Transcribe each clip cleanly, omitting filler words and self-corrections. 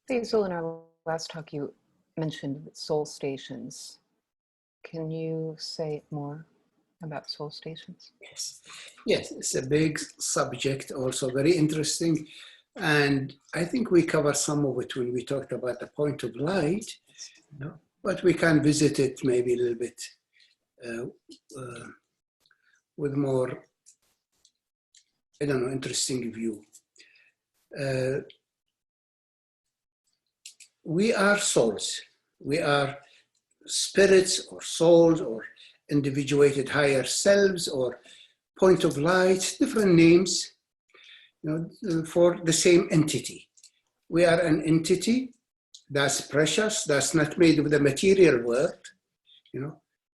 Basil, in our last talk, you mentioned soul stations. Can you say more about soul stations? Yes, it's a big subject, also very interesting. And I think we covered some of it when we talked about the point of light, but we can visit it maybe a little bit with more, I don't know, interesting view. We are souls. We are spirits or souls or individuated higher selves or point of light, different names, for the same entity. We are an entity that's precious, that's not made of the material world,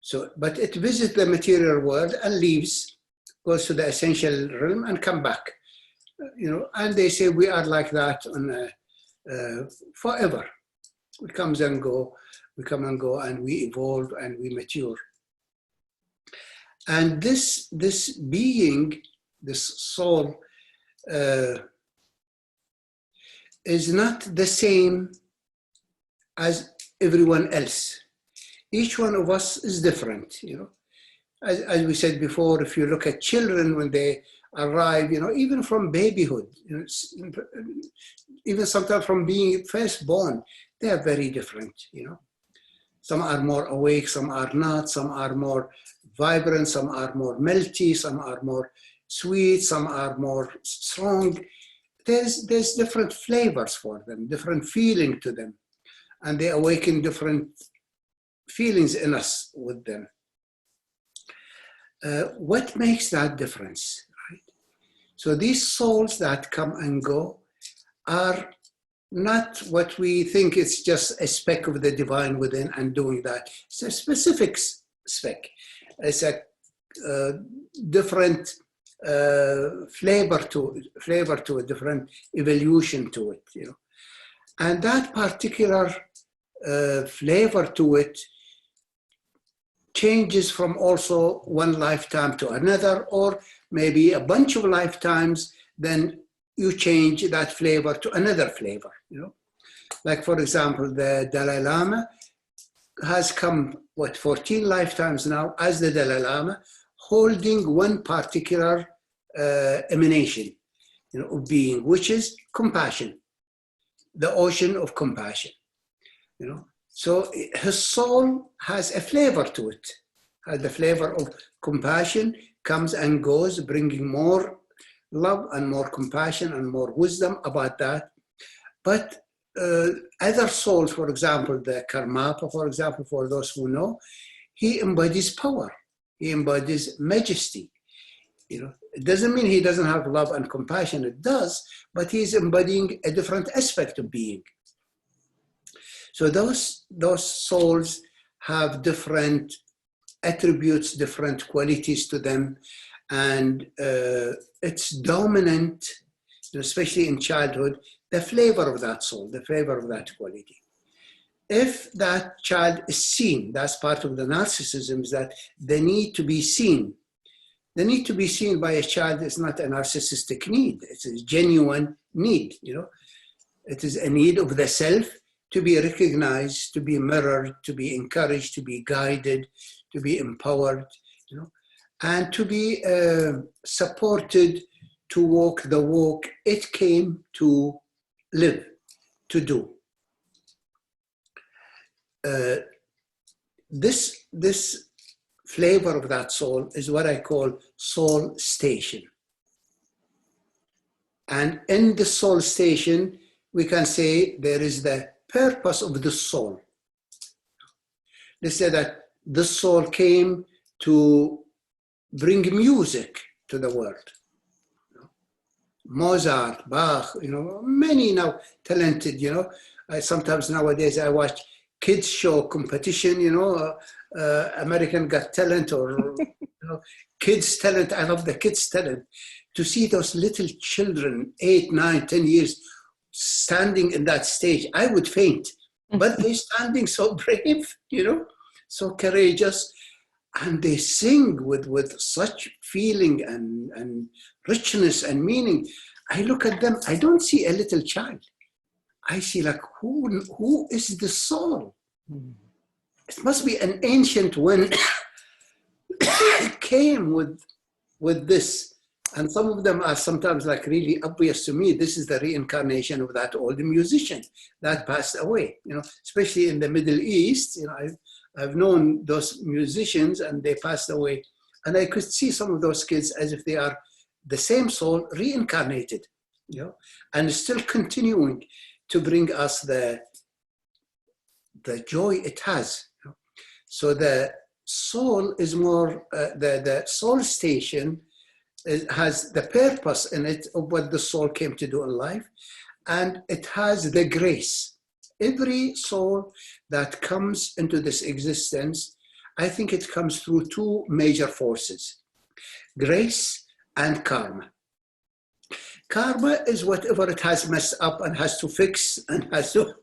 So, but it visits the material world and leaves, goes to the essential realm and come back, And they say we are like that on forever. We come and go, and we evolve and we mature. And this being, this soul, is not the same as everyone else. Each one of us is different, As we said before, if you look at children when they arrive, even from babyhood, even sometimes from being first born, they are very different, Some are more awake, some are not, some are more vibrant, some are more melty, some are more sweet, some are more strong. There's different flavors for them, different feeling to them, and they awaken different feelings in us with them. What makes that difference, right? So these souls that come and go are not what we think it's just a speck of the divine within and doing that. It's a specific speck. It's a different flavor to a different evolution to it, And that particular flavor to it changes from also one lifetime to another, or maybe a bunch of lifetimes, then you change that flavor to another flavor, Like, for example, the Dalai Lama has come, 14 lifetimes now as the Dalai Lama, holding one particular emanation, of being, which is compassion, the ocean of compassion, So his soul has a flavor to it, has the flavor of compassion, comes and goes, bringing more love and more compassion and more wisdom about that. But other souls, for example, the Karmapa, for example, for those who know, he embodies power. He embodies majesty. It doesn't mean he doesn't have love and compassion. It does, but he's embodying a different aspect of being. So those souls have different attributes, different qualities to them, and it's dominant, especially in childhood, the flavor of that soul, the flavor of that quality. If that child is seen, that's part of the narcissism, is that the need to be seen. The need to be seen by a child is not a narcissistic need. It's a genuine need, It is a need of the self to be recognized, to be mirrored, to be encouraged, to be guided, to be empowered, and to be supported to walk the walk it came to live, to do. This flavor of that soul is what I call soul station. And in the soul station, we can say there is the purpose of the soul. Let's say that the soul came to bring music to the world. Mozart, Bach, many now talented, sometimes nowadays I watch kids show competition, American Got Talent or kids talent. I love the kids talent. To see those little children, 8, 9, 10 years, standing in that stage, I would faint. But they're standing so brave, so courageous, and they sing with such feeling and richness and meaning. I look at them, I don't see a little child. I see like, who is the soul? Mm. It must be an ancient one came with this. And some of them are sometimes like really obvious to me. This is the reincarnation of that old musician that passed away, you know, especially in the Middle East. You know, I've known those musicians and they passed away. And I could see some of those kids as if they are the same soul reincarnated, you know, and still continuing to bring us the joy it has. You know? So the soul is more, the soul station has the purpose in it of what the soul came to do in life, and it has the grace. Every soul that comes into this existence, I think it comes through two major forces, grace and karma. Karma is whatever it has messed up and has to fix and has to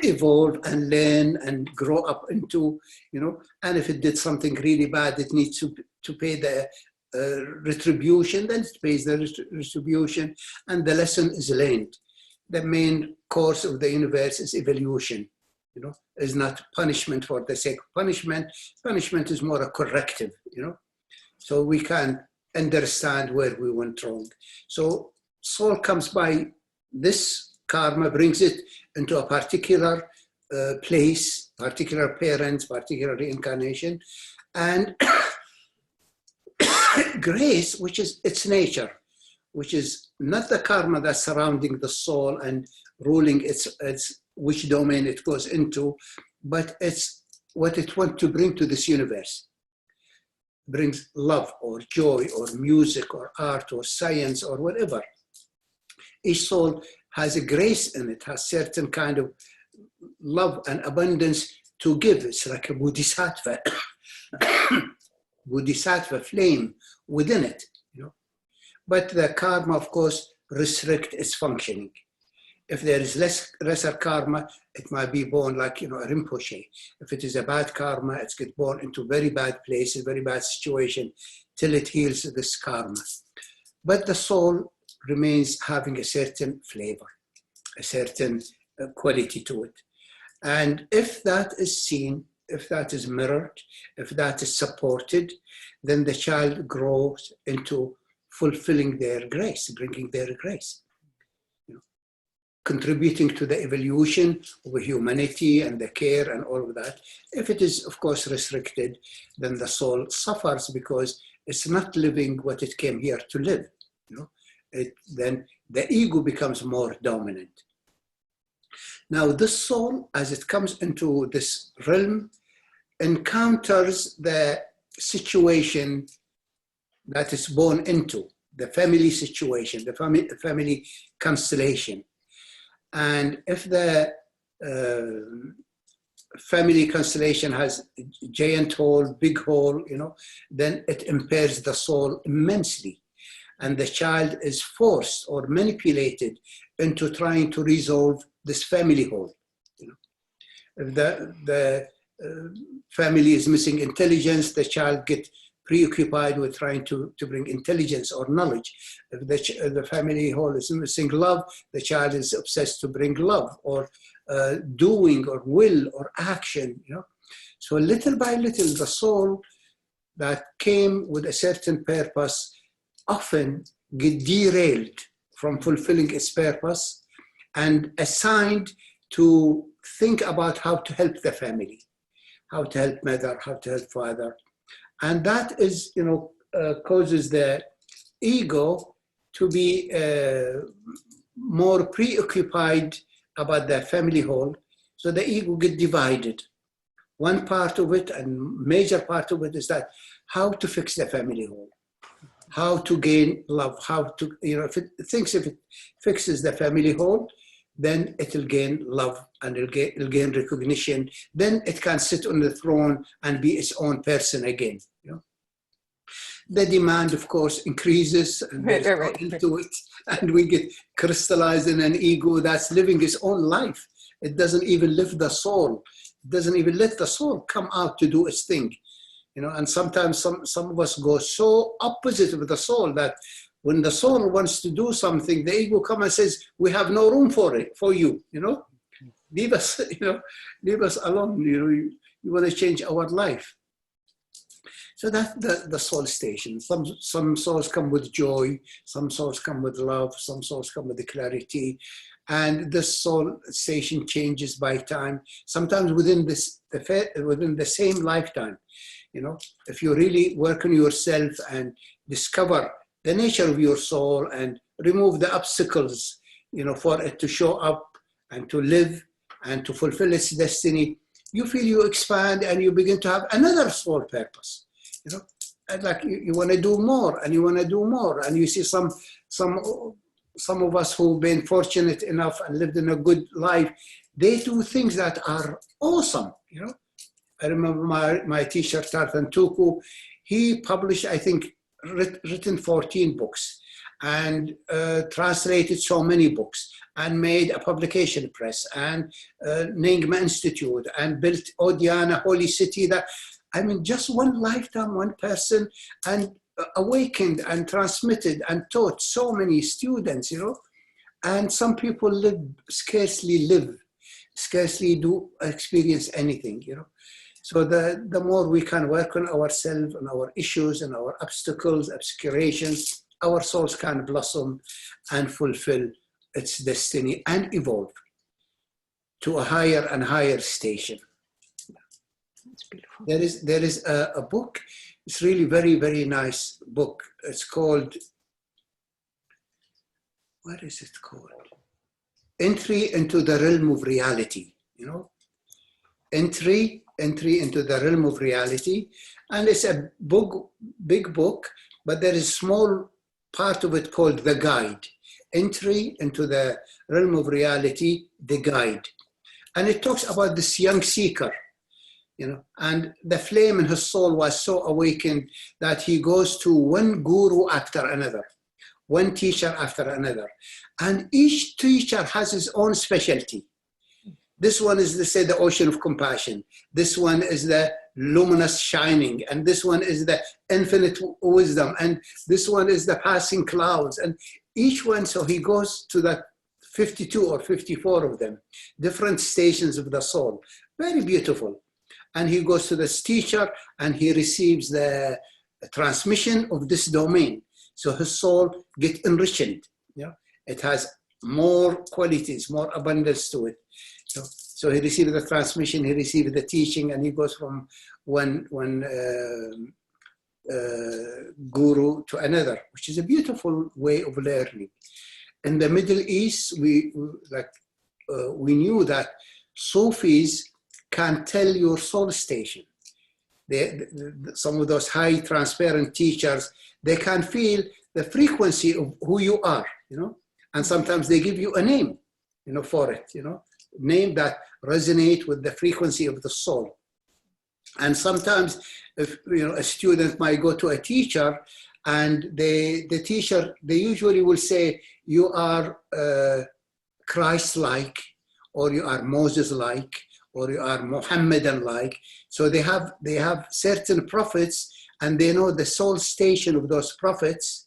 evolve and learn and grow up into, you know, and if it did something really bad, it needs to pay the retribution, then it pays the retribution, and the lesson is learned. The main course of the universe is evolution, you know, is not punishment for the sake of punishment. Punishment is more a corrective, you know, so we can understand where we went wrong. So soul comes by this karma, brings it into a particular place, particular parents, particular reincarnation, and grace, which is its nature, which is not the karma that's surrounding the soul and ruling its which domain it goes into, but it's what it wants to bring to this universe. Brings love or joy or music or art or science or whatever. Each soul has a grace in it, has certain kind of love and abundance to give. It's like a bodhisattva, bodhisattva flame within it, you know. But the karma, of course, restrict its functioning. If there is lesser karma, it might be born like, you know, a Rinpoche. If it is a bad karma, it's get born into very bad places, very bad situation, till it heals this karma. But the soul remains having a certain flavor, a certain quality to it. And if that is seen, if that is mirrored, if that is supported, then the child grows into fulfilling their grace, bringing their grace, you know, contributing to the evolution of humanity and the care and all of that. If it is, of course, restricted, then the soul suffers because it's not living what it came here to live, you know. Then the ego becomes more dominant. Now, this soul, as it comes into this realm, encounters the situation that it's born into, the family situation, the family constellation. And if the family constellation has a giant hole, big hole, you know, then it impairs the soul immensely. And the child is forced or manipulated into trying to resolve this family hole. You know, if the family is missing intelligence, the child gets preoccupied with trying to bring intelligence or knowledge. If the family hole is missing love, the child is obsessed to bring love or doing or will or action. You know, so little by little, the soul that came with a certain purpose often get derailed from fulfilling its purpose and assigned to think about how to help the family, how to help mother, how to help father. And that is, you know, causes the ego to be more preoccupied about the family whole. So the ego get divided. One part of it, and major part of it, is that how to fix the family whole. How to gain love, how to, you know, if it fixes the family whole, then it'll gain love and it'll gain recognition. Then it can sit on the throne and be its own person again. You know, the demand, of course, increases and right. into it, and we get crystallized in an ego that's living its own life. It doesn't even live the soul. It doesn't even let the soul come out to do its thing. You know, and sometimes some of us go so opposite of the soul that When the soul wants to do something, the ego comes and says, we have no room for it, for you, you know. Leave us, leave us alone, you want to change our life. So that's the soul station. Some souls come with joy, some souls come with love, some souls come with the clarity. And this soul station changes by time, sometimes within the same lifetime. If you really work on yourself and discover the nature of your soul and remove the obstacles, for it to show up and to live and to fulfill its destiny, you feel you expand and you begin to have another soul purpose. And like you want to do more and you want to do more. And you see some of us who've been fortunate enough and lived in a good life, they do things that are awesome. I remember my teacher, Tartan Tuku, he published, I think, written 14 books and translated so many books and made a publication press and Ningma Institute and built Odiana Holy City. Just one lifetime, one person, and awakened and transmitted and taught so many students, and some people scarcely do experience anything, So the more we can work on ourselves and our issues and our obstacles, obscurations, our souls can blossom and fulfill its destiny and evolve to a higher and higher station. That's beautiful. There is a book. It's really very, very nice book. It's called, what is it called? Entry into the Realm of Reality, Entry into the Realm of Reality. And it's a big book, but there is a small part of it called The Guide. Entry into the Realm of Reality, The Guide. And it talks about this young seeker, and the flame in his soul was so awakened that he goes to one guru after another, one teacher after another. And each teacher has his own specialty. This one is, let's say, the ocean of compassion. This one is the luminous shining. And this one is the infinite wisdom. And this one is the passing clouds. And each one, so he goes to that 52 or 54 of them, different stations of the soul. Very beautiful. And he goes to this teacher and he receives the transmission of this domain. So his soul gets enriched. It has more qualities, more abundance to it. So he received the transmission, he received the teaching, and he goes from one guru to another, which is a beautiful way of learning. In the Middle East, we knew that Sufis can tell your soul station. Some of those high transparent teachers, they can feel the frequency of who you are, and sometimes they give you a name, for it, name that resonate with the frequency of the soul. And sometimes if a student might go to a teacher and the teacher, they usually will say, you are Christ-like, or you are Moses-like, or you are Muhammadan-like. So they have certain prophets and they know the soul station of those prophets,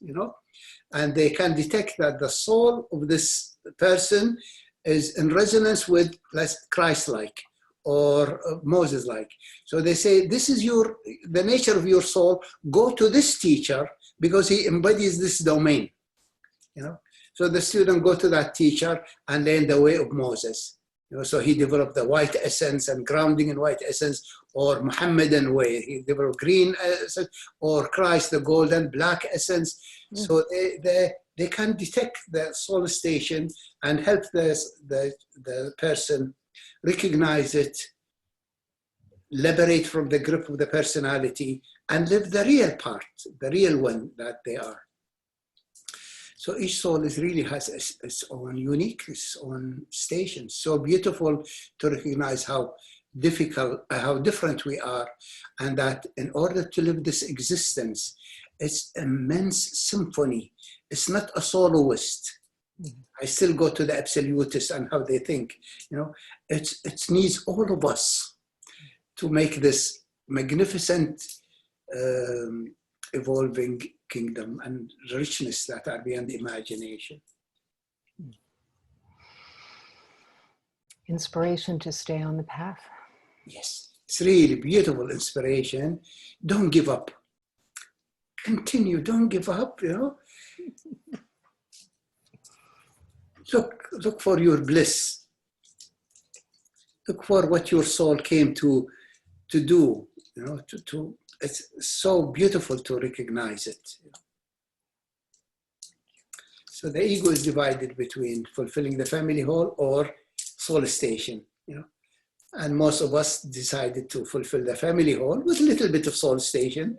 and they can detect that the soul of this person is in resonance with Christ-like or Moses-like. So they say, this is the nature of your soul, go to this teacher because he embodies this domain, So the student go to that teacher and learn the way of Moses. So he developed the white essence and grounding in white essence, or Muhammadan way. He developed green essence, or Christ, the golden black essence. So they can detect the soul station and help the person recognize it, liberate from the grip of the personality, and live the real part, the real one that they are. So each soul really has its own unique, its own station. So beautiful to recognize how different we are, and that in order to live this existence, it's immense symphony. It's not a soloist. I still go to the absolutists and how they think. It needs all of us to make this magnificent, evolving kingdom and richness that are beyond imagination. Inspiration to stay on the path. Yes, it's really beautiful inspiration. Don't give up. Continue, don't give up, you know. Look for your bliss. Look for what your soul came to do, you know, it's so beautiful to recognize it. So the ego is divided between fulfilling the family whole or soul station, you know. And most of us decided to fulfill the family whole with a little bit of soul station.